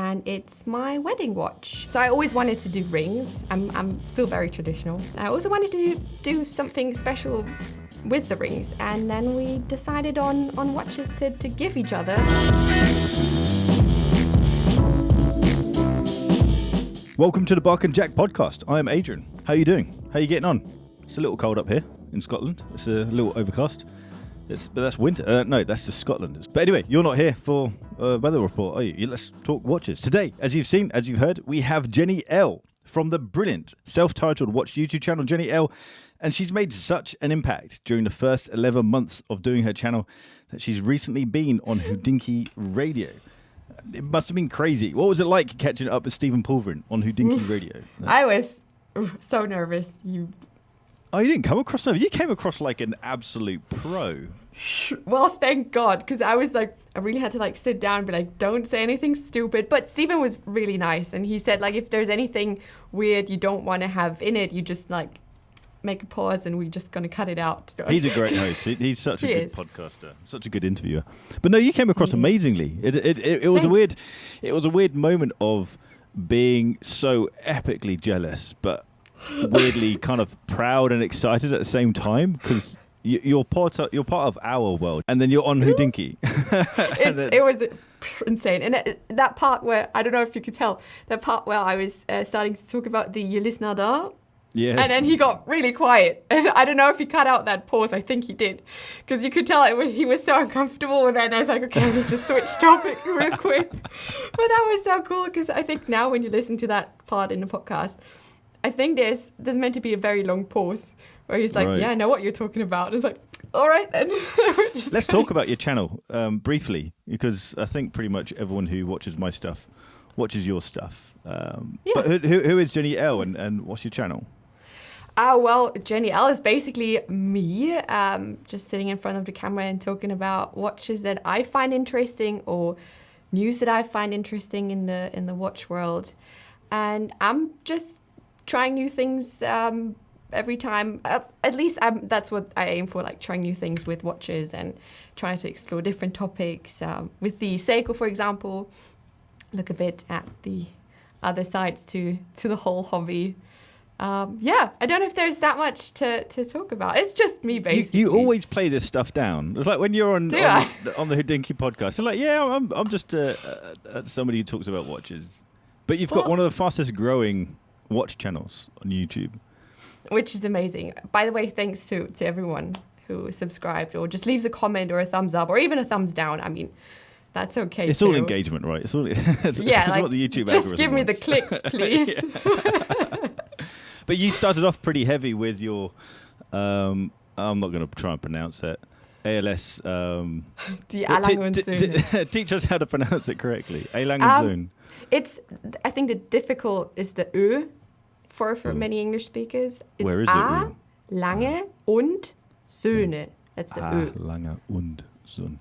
and it's my wedding watch. So I always wanted to do rings. I'm still very traditional. I also wanted to do something special with the rings, and then we decided on watches to give each other. Welcome to the Bark and Jack podcast. I am Adrian. How are you doing? How are you getting on? It's a little cold up here in Scotland. It's a little overcast. But that's winter. No, that's just Scotland. But anyway, you're not here for weather report, are you? Let's talk watches. Today, as you've seen, as you've heard, we have Jenni Elle from the brilliant self-titled watch YouTube channel, Jenni Elle. And she's made such an impact during the first 11 months of doing her channel that she's recently been on Hodinkee Radio. It must have been crazy. What was it like catching up with Stephen Pulverin on Hodinkee Radio? I was so nervous. Oh, you didn't come across nervous? You came across like an absolute pro. Well, thank God, because I was like, I really had to sit down and be like, don't say anything stupid. But Stephen was really nice, and he said if there's anything weird you don't want to have in it, you just make a pause and we're just going to cut it out. He's a great host. He's such a good podcaster, such a good interviewer. But no, you came across amazingly. It was a weird moment of being so epically jealous, but weirdly kind of proud and excited at the same time, because you're part of our world, and then you're on Hodinkee. It was insane. And that part where, I don't know if you could tell, that part where I was starting to talk about the Je lyssnar daar. Yes. And then he got really quiet. And I don't know if he cut out that pause. I think he did. Because you could tell he was so uncomfortable with it. And I was like, okay, I need to switch topic real quick. But that was so cool, because I think now when you listen to that part in the podcast, I think there's meant to be a very long pause where he's like, right. Yeah, I know what you're talking about. It's like, all right then. Let's talk about your channel briefly, because I think pretty much everyone who watches my stuff watches your stuff. But who is Jenni Elle, and what's your channel? Well, Jenni Elle is basically me, just sitting in front of the camera and talking about watches that I find interesting, or news that I find interesting in the watch world. And I'm just trying new things every time. At least that's what I aim for, trying new things with watches and trying to explore different topics. With the Seiko, for example, look a bit at the other sides to the whole hobby. I don't know if there's that much to talk about. It's just me, basically. You always play this stuff down. It's like when you're on the Hodinkee podcast. It's I'm just somebody who talks about watches. But you've got one of the fastest growing watch channels on YouTube, which is amazing. By the way, thanks to everyone who subscribed or just leaves a comment or a thumbs up or even a thumbs down. I mean, that's okay. It's all engagement, right? It's all. It's what the YouTube just give me the clicks, please. But you started off pretty heavy with your, I'm not going to try and pronounce it, ALS. Teach us how to pronounce it correctly. Alangenzoon. I think the difficult is the Ö for many English speakers. It's Where is A, lange und Söhne. That's the Ö. Lange und Sohn.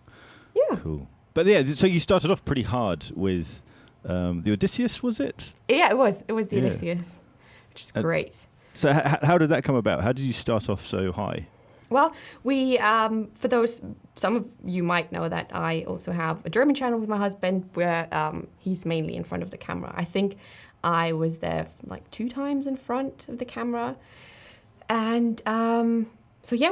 Yeah. Cool. But yeah, so you started off pretty hard with the Odysseus, was it? Yeah, it was. It was the Odysseus. Which is great. So how did that come about? How did you start off so high? Well, we, for those, some of you might know that I also have a German channel with my husband where he's mainly in front of the camera. I think I was there 2 times in front of the camera. And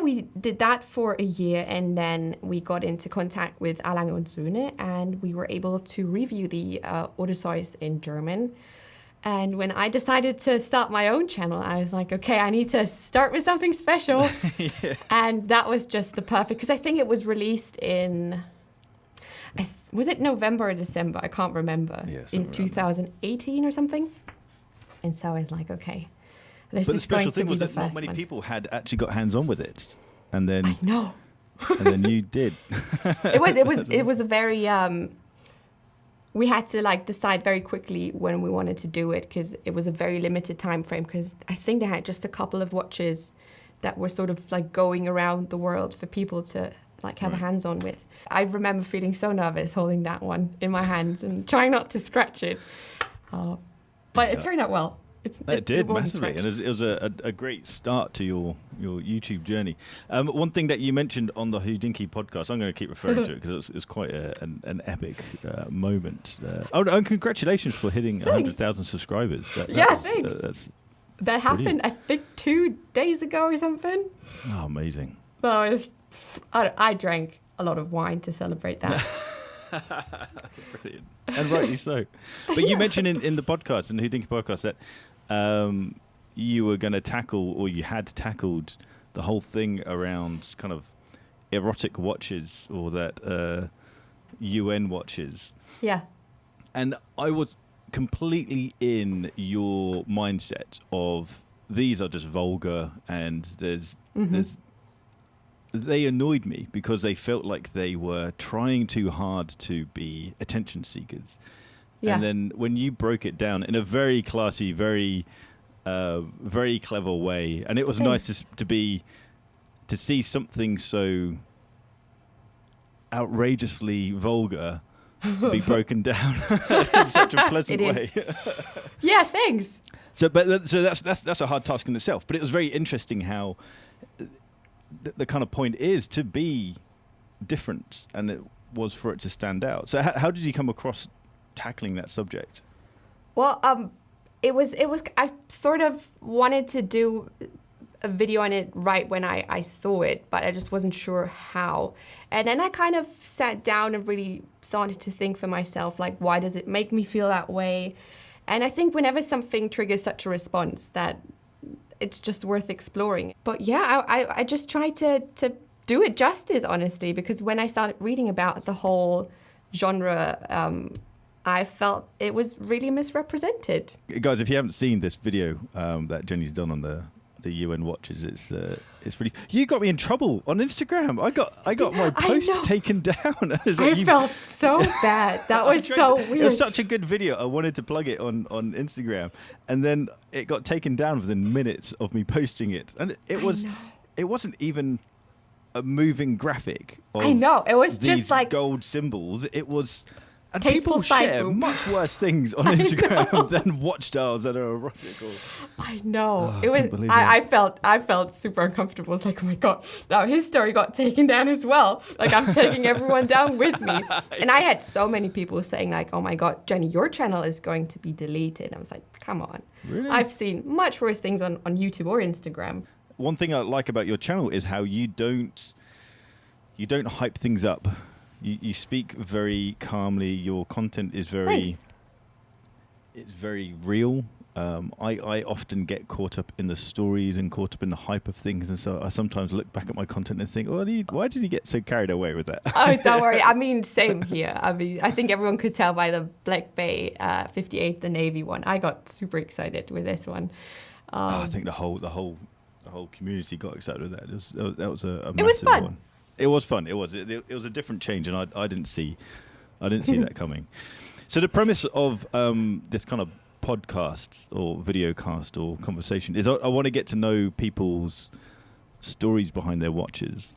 we did that for a year, and then we got into contact with Lange und Söhne, and we were able to review the Odysseus in German. And when I decided to start my own channel, I was like, okay, I need to start with something special. Yeah. And that was just the perfect, because I think it was released in, was it November or December? I can't remember. Yes, in 2018 or something. And so I was like, okay, this but is the special going thing to be was the that first not many one. people had actually got hands-on with it. And then I know. And then you did. It was a very... we had to decide very quickly when we wanted to do it, because it was a very limited time frame, because I think they had just a couple of watches that were sort of going around the world for people to have a hands-on with. I remember feeling so nervous holding that one in my hands and trying not to scratch it. But it turned out well. It did massively, stretched. and it was a great start to your YouTube journey. One thing that you mentioned on the Hodinkee podcast, I'm going to keep referring to it because it's quite an epic moment. And congratulations for hitting 100,000 subscribers. Thanks. That happened, brilliant. I think, 2 days ago or something. Oh, amazing. So I drank a lot of wine to celebrate that. Brilliant. And rightly so. But you mentioned in the podcast, in the Hodinkee podcast, that you were going to tackle, or you had tackled, the whole thing around kind of erotic watches, or that UN watches. Yeah. And I was completely in your mindset of these are just vulgar, and there's they annoyed me because they felt like they were trying too hard to be attention seekers. Yeah. And then when you broke it down in a very classy, very very clever way, and it was nice to see something so outrageously vulgar be broken down in such a pleasant way. Yeah, thanks. So that's a hard task in itself. But it was very interesting how the kind of point is to be different, and it was for it to stand out. So how did you come across tackling that subject? Well, it was I sort of wanted to do a video on it right when I saw it, but I just wasn't sure how. And then I kind of sat down and really started to think for myself, like, why does it make me feel that way? And I think whenever something triggers such a response, that it's just worth exploring. But yeah, I just tried to do it justice, honestly, because when I started reading about the whole genre, I felt it was really misrepresented. Guys, if you haven't seen this video that Jenni's done on the UN watches, it's really. You got me in trouble on Instagram. I got my post taken down. I felt so bad. That was so weird. It was such a good video. I wanted to plug it on Instagram, and then it got taken down within minutes of me posting it. And it wasn't even a moving graphic. I know. It was these just like gold symbols. It was. And tasteful people share much worse things on Instagram than watch dials that are erotic. I know. It was. I felt super uncomfortable. It's like, oh my god! Now his story got taken down as well. Like, I'm taking everyone down with me. And I had so many people saying like, oh my god, Jenni, your channel is going to be deleted. I was like, come on. Really? I've seen much worse things on YouTube or Instagram. One thing I like about your channel is how you don't hype things up. You speak very calmly. Your content is very real. I often get caught up in the stories and caught up in the hype of things, and so I sometimes look back at my content and think, why did he get so carried away with that? Oh, don't worry. I mean, same here. I mean, I think everyone could tell by the Black Bay 58, the Navy one. I got super excited with this one. I think the whole community got excited with that. That was a massive It was fun. one. It was fun. It was a different change, and I didn't see that coming. So the premise of this kind of podcast or video cast or conversation is I want to get to know people's stories behind their watches.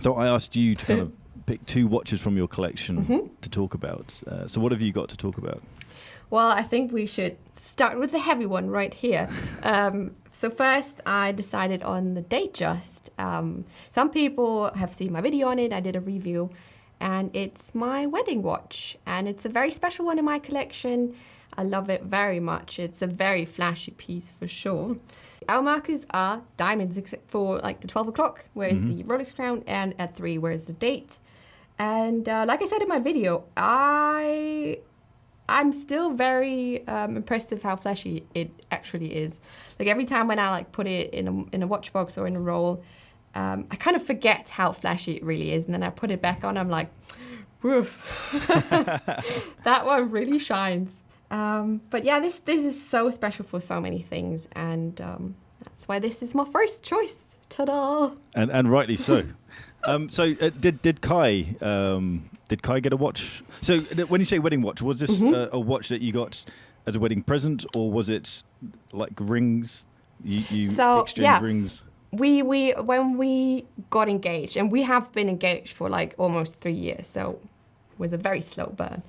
So I asked you to kind of pick 2 watches from your collection to talk about. So what have you got to talk about? Well, I think we should start with the heavy one right here. So first, I decided on the DateJust. Some people have seen my video on it. I did a review, and it's my wedding watch, and it's a very special one in my collection. I love it very much. It's a very flashy piece for sure. Hour markers are diamonds, except for like the 12 o'clock, whereas the Rolex crown, and at 3, whereas the date. And like I said in my video, I'm still very impressed with how flashy it actually is. Like, every time when I like put it in a watch box or in a roll, I kind of forget how flashy it really is, and then I put it back on. I'm like, woof, that one really shines. But yeah, this is so special for so many things, and that's why this is my first choice. Ta-da! And rightly so. So did Kai get a watch? So when you say wedding watch, was this a watch that you got as a wedding present, or was it like rings? You exchanged rings? We when we got engaged, and we have been engaged for like almost 3 years, so it was a very slow burn.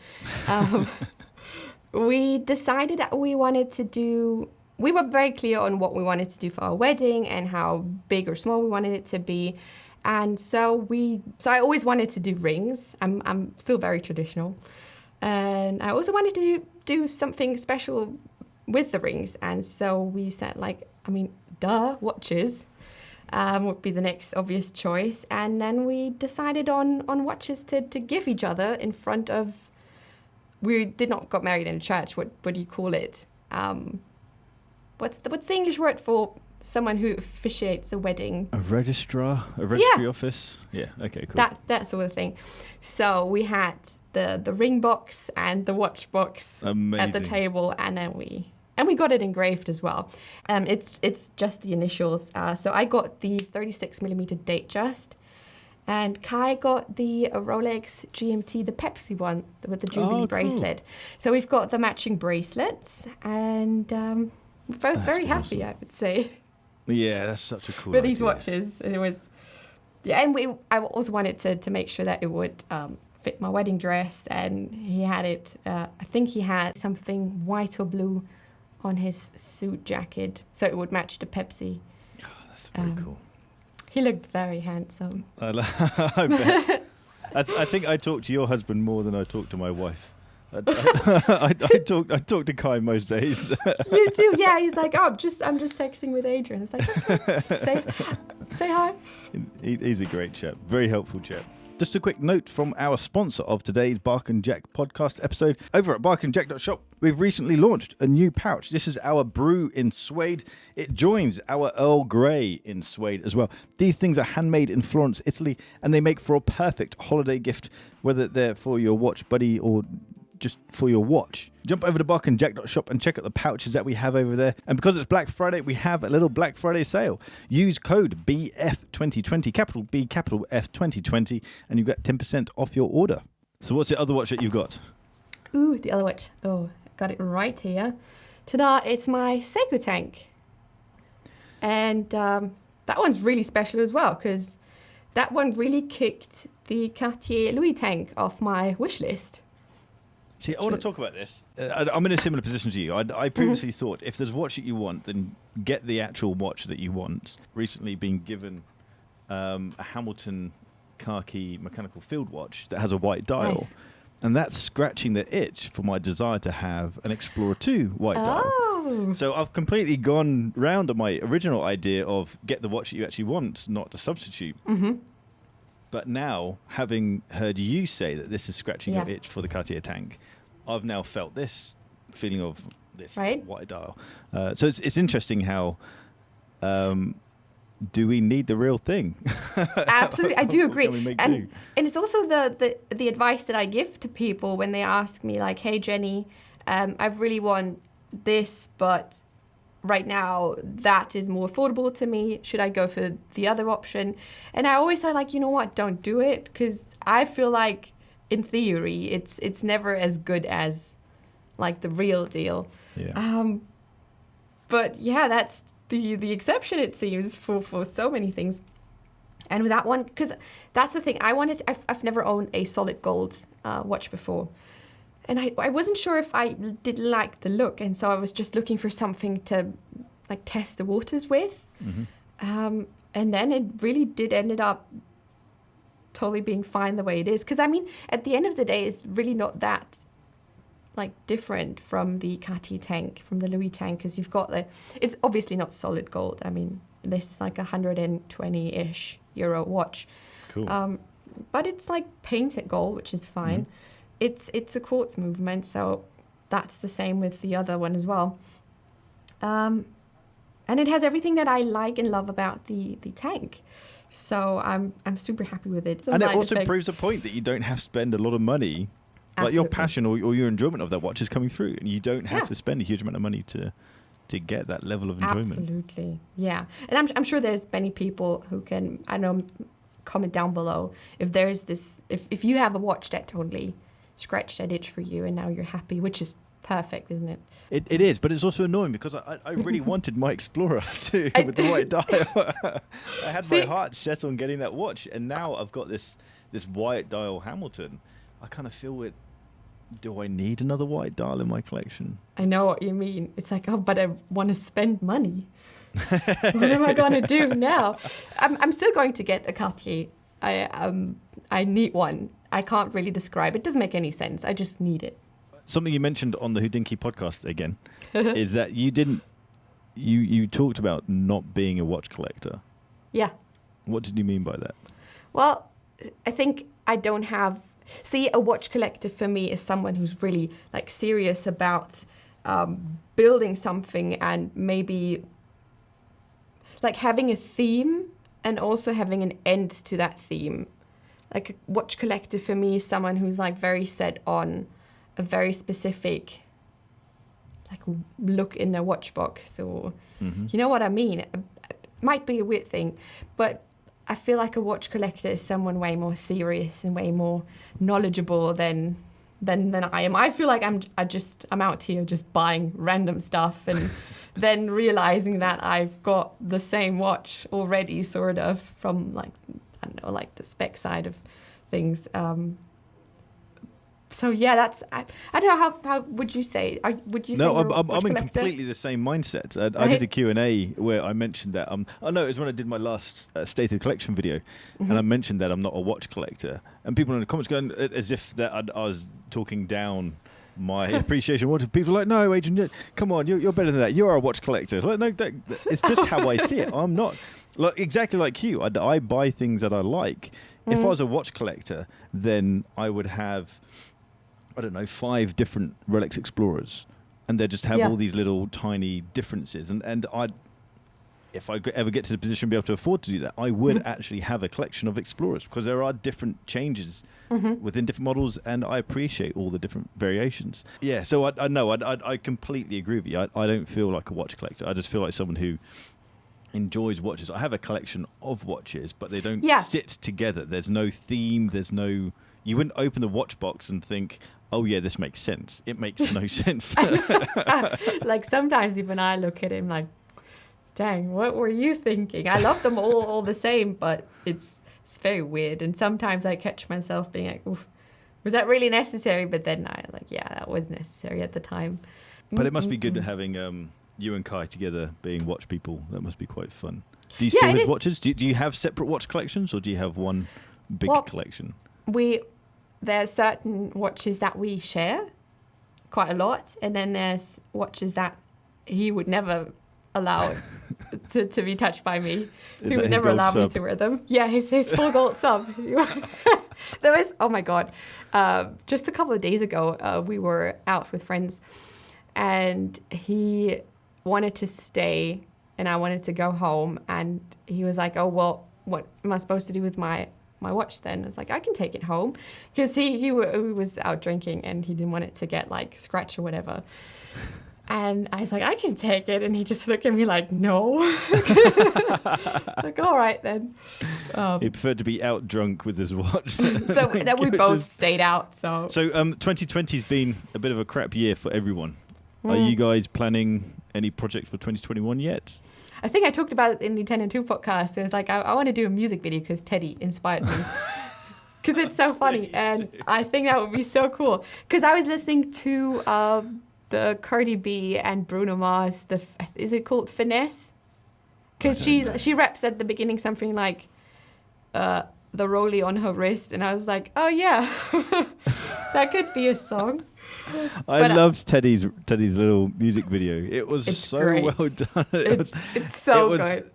We decided that we wanted to do we were very clear on what we wanted to do for our wedding and how big or small we wanted it to be. And so I always wanted to do rings. I'm still very traditional. And I also wanted to do something special with the rings. And so we said, watches would be the next obvious choice. And then we decided on watches to give each other in front of, we did not got married in a church. What do you call it? What's the English word for someone who officiates a wedding? A registrar office? Yeah, okay, cool. That sort of thing. So we had the ring box and the watch box at the table, and then we got it engraved as well. It's just the initials. So I got the 36mm DateJust, and Kai got the Rolex GMT, the Pepsi one with the Jubilee bracelet. So we've got the matching bracelets, and we're both very happy, I would say. Yeah, that's such a cool with these watches. It was, and I also wanted to make sure that it would fit my wedding dress, and he had it. I think he had something white or blue on his suit jacket, so it would match the Pepsi. Oh, that's very cool. He looked very handsome. I bet. I think I talk to your husband more than I talk to my wife. I talk to Kai most days. You do, yeah. He's like, I'm just texting with Adrian. It's like, okay, say hi. He's a great chap, very helpful chap. Just a quick note from our sponsor of today's Bark and Jack podcast episode. Over at barkandjack.shop, we've recently launched a new pouch. This is our Brew in Suede. It joins our Earl Grey in Suede as well. These things are handmade in Florence, Italy, and they make for a perfect holiday gift, whether they're for your watch buddy or just for your watch. Jump over to barkandjack.shop and check out the pouches that we have over there. And because it's Black Friday, we have a little Black Friday sale. Use code BF2020, capital B, capital F 2020, and you get 10% off your order. So what's the other watch that you've got? Ooh, the other watch. Oh, got it right here. Ta-da, it's my Seiko Tank. And that one's really special as well, because that one really kicked the Cartier Louis Tank off my wish list. See, I want to talk about this. I'm in a similar position to you. I previously thought if there's a watch that you want, then get the actual watch that you want. Recently been given a Hamilton khaki mechanical field watch that has a white dial. Nice. And that's scratching the itch for my desire to have an Explorer 2 white dial. So I've completely gone round on my original idea of get the watch that you actually want, not to substitute. Mm-hmm. But now, having heard you say that this is scratching your itch for the Cartier Tank, I've now felt this feeling of this white dial. So it's interesting how do we need the real thing? Absolutely, I do agree. And it's also the advice that I give to people when they ask me, like, hey, Jenny, I really want this, but right now that is more affordable to me. Should I go for the other option? And I always say, like, you know what, don't do it, because I feel like in theory it's never as good as like the real deal. But yeah, that's the exception, it seems, for so many things. And with that one, because that's the thing, I've never owned a solid gold watch before. And I wasn't sure if I did like the look, and so I was just looking for something to like test the waters with. Mm-hmm. And then it really did ended up totally being fine the way it is. Because I mean, at the end of the day, it's really not that like different from the Cartier Tank, from the Louis Tank, because you've got it's obviously not solid gold. I mean, this is like €120-ish watch. Cool. But it's like painted gold, which is fine. Mm-hmm. It's a quartz movement, so that's the same with the other one as well. And it has everything that I like and love about the Tank. So I'm super happy with it. And it also proves a point that you don't have to spend a lot of money. Absolutely. Like your passion or your enjoyment of that watch is coming through, and you don't have to spend a huge amount of money to get that level of enjoyment. Absolutely, yeah. And I'm sure there's many people who can, I don't know, comment down below if there's this, if you have a watch that totally scratched that itch for you and now you're happy, which is perfect, isn't it? It is, but it's also annoying because I really wanted my Explorer too with the white dial. I had my heart set on getting that watch, and now I've got this white dial Hamilton. I kind of feel it do I need another white dial in my collection? I know what you mean. It's like, oh, but I want to spend money. What am I going to do now? I'm still going to get a Cartier. I need one. I can't really describe it. It doesn't make any sense. I just need it. Something you mentioned on the Hodinkee podcast again is that you talked about not being a watch collector. Yeah. What did you mean by that? Well, I think I don't have... See, a watch collector for me is someone who's really like serious about building something and maybe like having a theme and also having an end to that theme. Like a watch collector for me is someone who's like very set on a very specific like look in a watch box, or you know what I mean? It might be a weird thing, but I feel like a watch collector is someone way more serious and way more knowledgeable than I am. I feel like I'm out here just buying random stuff and then realizing that I've got the same watch already, sort of, from like, I don't know, like the spec side of things. So yeah, that's I don't know how would you say? Would you say? No, you're a I'm watch in collector? completely the same mindset. I did a Q&A where I mentioned that. Oh no, it was when I did my last State of the Collection video, and I mentioned that I'm not a watch collector, and people in the comments going as if that I was talking down my appreciation. People are like, no, Adrian, come on, you're better than that. You are a watch collector. It's like, no, it's just how I see it. I'm not exactly like you. I buy things that I like. If I was a watch collector, then I would have, I don't know, 5 different Rolex Explorers, and they just have all these little tiny differences. And if I ever get to the position to be able to afford to do that, I would actually have a collection of Explorers, because there are different changes within different models, and I appreciate all the different variations. Yeah, so I know, I completely agree with you. I don't feel like a watch collector. I just feel like someone who enjoys watches. I have a collection of watches, but they don't sit together. There's no theme. You wouldn't open the watch box and think, oh yeah, this makes sense. It makes no sense. Like sometimes even I look at him like, dang, what were you thinking? I love them all the same, but it's very weird. And sometimes I catch myself being like, oof, was that really necessary? But then I like, yeah, that was necessary at the time. But it must be good having you and Kai together being watch people. That must be quite fun. Do you still have watches? Do you have separate watch collections, or do you have one big collection? There's certain watches that we share quite a lot, and then there's watches that he would never allow to be touched by me. He would never allow me to wear them. Yeah, his full gold sub. There was, oh my God, just a couple of days ago, we were out with friends, and he wanted to stay, and I wanted to go home, and he was like, oh, well, what am I supposed to do with my watch then? I was like, I can take it home, because he was out drinking and he didn't want it to get like scratched or whatever. And I was like, I can take it, and he just looked at me like, no. Like, all right then. He preferred to be out drunk with his watch. So then we both stayed out. So 2020's been a bit of a crap year for everyone. Are you guys planning any projects for 2021 yet? I think I talked about it in the 10 and 2 podcast. It was like, I want to do a music video because Teddy inspired me. Because it's so funny. And I think that would be so cool. Because I was listening to the Cardi B and Bruno Mars, is it called Finesse? Because she raps at the beginning something like the rollie on her wrist. And I was like, oh yeah, that could be a song. I loved Teddy's little music video. It was so great. Well done. It's so good.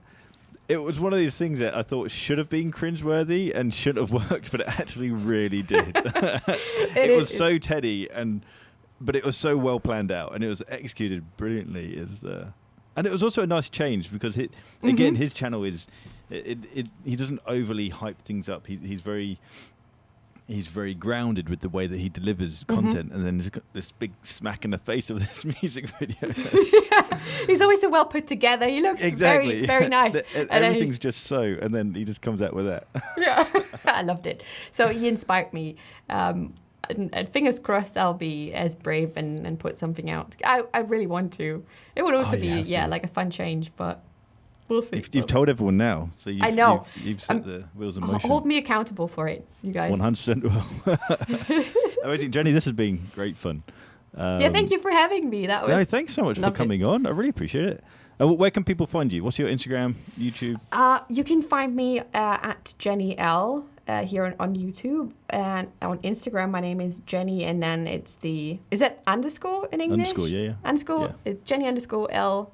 It was one of these things that I thought should have been cringeworthy and shouldn't have worked, but it actually really did. It was so Teddy, but it was so well planned out, and it was executed brilliantly. And it was also a nice change, because again, his channel is he doesn't overly hype things up. He's very grounded with the way that he delivers content, and then there's this big smack in the face of this music video. Yeah, he's always so well put together. He looks very, very nice. Everything's just so, and then he just comes out with that. Yeah, I loved it. So he inspired me. And fingers crossed I'll be as brave and put something out. I really want to. It would also be like a fun change, but we'll see. You've told everyone now, so I know. You've set the wheels in motion. Hold me accountable for it, you guys. 100% will. Amazing, Jenni. This has been great fun. Thank you for having me. That was no, thanks so much for coming on. I really appreciate it. Where can people find you? What's your Instagram, YouTube? You can find me at Jenni Elle here on YouTube, and on Instagram my name is Jenni, and then it's is that underscore in English? Underscore, yeah. Underscore. Yeah. It's Jenni _Elle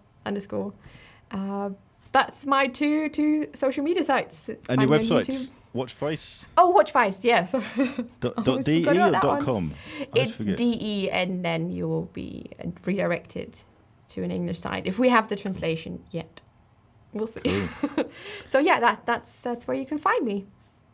_. That's my two social media sites. And your websites? Watchface? Oh, Watchface, yes. .de or .com? It's DE, and then you will be redirected to an English site if we have the translation yet. We'll see. Cool. So yeah, that's where you can find me.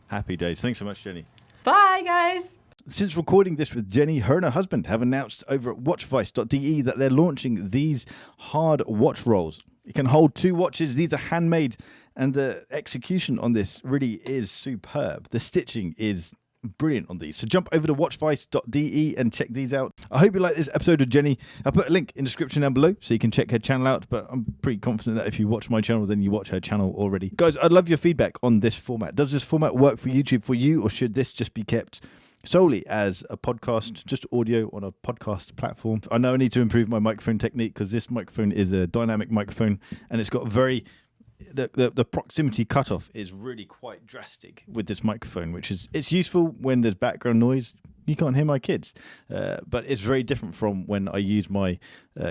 Happy days. Thanks so much, Jenni. Bye, guys. Since recording this with Jenni, her and her husband have announced over at watchvice.de that they're launching these hard watch rolls. It can hold 2 watches. These are handmade, and the execution on this really is superb. The stitching is brilliant on these. So jump over to watchvice.de and check these out. I hope you like this episode of Jenni. I'll put a link in the description down below so you can check her channel out, but I'm pretty confident that if you watch my channel, then you watch her channel already. Guys, I'd love your feedback on this format. Does this format work for YouTube for you, or should this just be kept solely as a podcast, just audio on a podcast platform? I know I need to improve my microphone technique because this microphone is a dynamic microphone, and it's got the proximity cutoff is really quite drastic with this microphone, which is, it's useful when there's background noise. You can't hear my kids, but it's very different from when I use my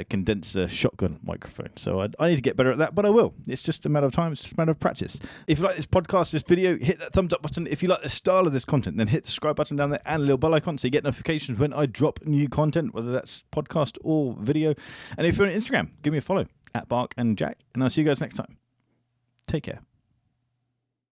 condenser shotgun microphone. So I need to get better at that, but I will. It's just a matter of time. It's just a matter of practice. If you like this podcast, this video, hit that thumbs up button. If you like the style of this content, then hit the subscribe button down there and a little bell icon so you get notifications when I drop new content, whether that's podcast or video. And if you're on Instagram, give me a follow at Bark and Jack, and I'll see you guys next time. Take care.